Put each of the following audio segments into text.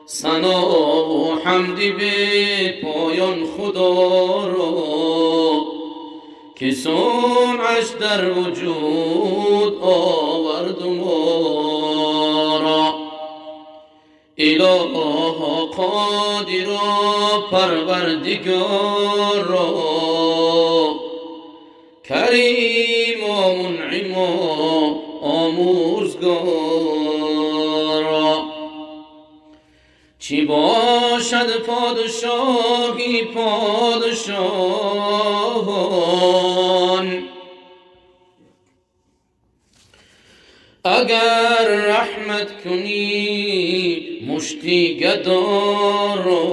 ثنا و حمدی به پایان خدا را که صنعش در وجود آورد ما را. الها قادرا پروردگار را، کریم و منعم و آمرزگارا. چی باشد پادشاهی پادشاهان، اگر رحمت کنی مشتی گدارا.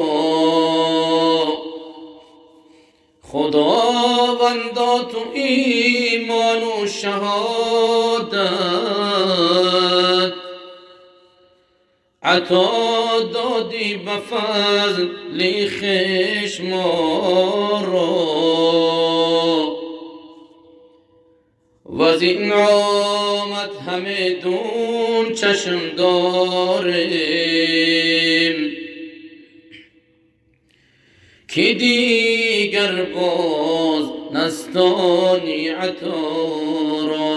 خداوندا تو ایمان و شهادت عطا دادی به فضل خویش ما را، وز این نعمت همه دون چشم داریم که دیگر باز نستانی عطا را.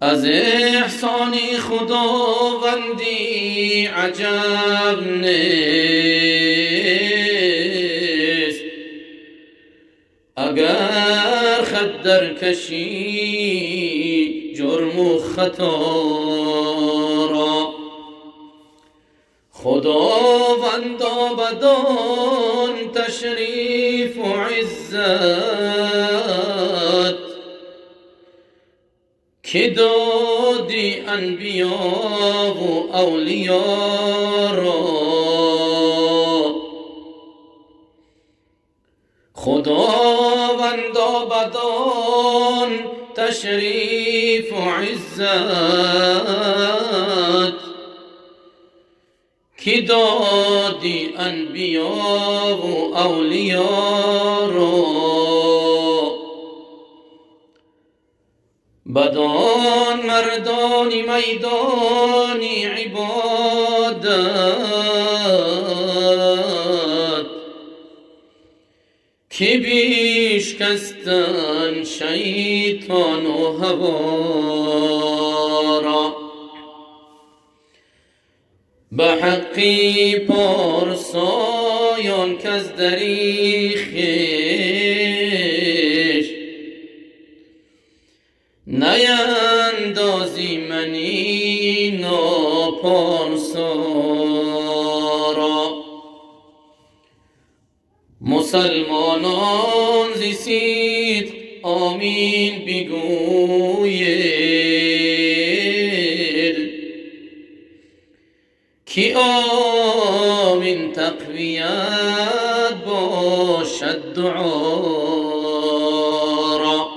از احسانی خداوندی عجب نیست، اگر خط در کشی جرم و خطا را. خداوندا بدان تشریف و عزت که دادی انبیا و اولیا را. خداوندا بدان تشریف و عزت که دادی انبیا و اولیا را. بدان مردانی میدانی عبادت که بیشکستن شیطان و هوا را. به حقی پارسایان که از دری خویش نیندازی منی ناپارسا را. مسلمانان زی صدق آمین بگوید که آمین تقویت باشد دعا را.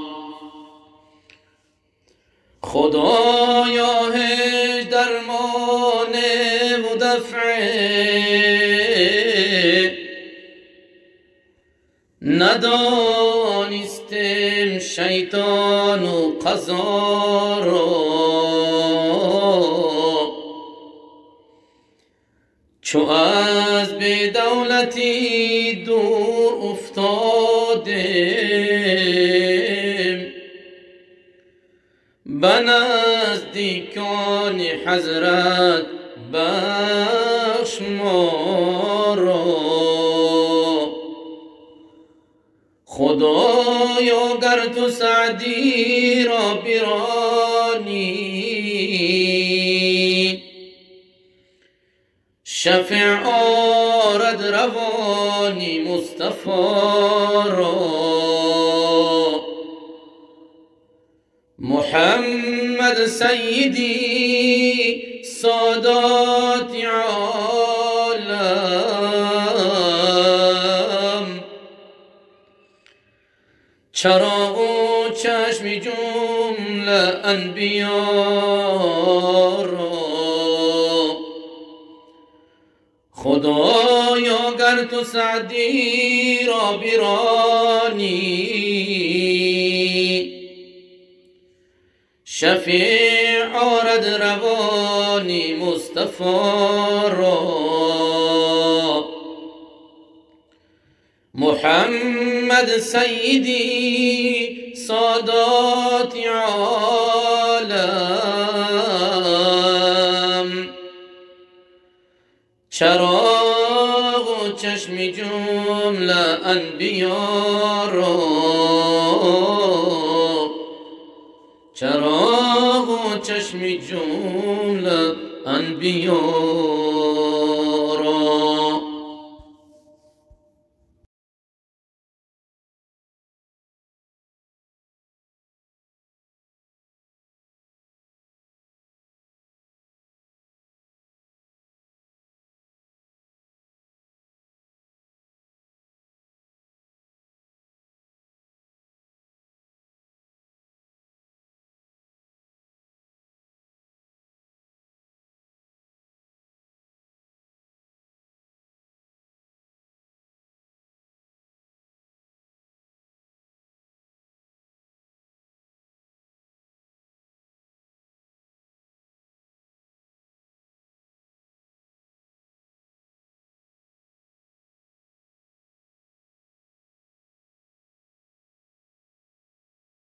خدایا هیچ درمان و دفعه ندانستیم شیطان و قضا را. چو از به دولتی دور افتادیم به نزدیکان حضرت بخش ما را. خدایا گر تو سعدی را برانی شفیع آرد روانی مصطفی را. محمد سیدی سادات عالم چراغ و چشم جمله انبیا را. خدایا گر تو سعدی را برانی شفیع آرد روانی مصطفی را. محمد سیدی سادات عالم، چراغ و چشم جمله انبیا را، چراغ و چشم جمله انبیا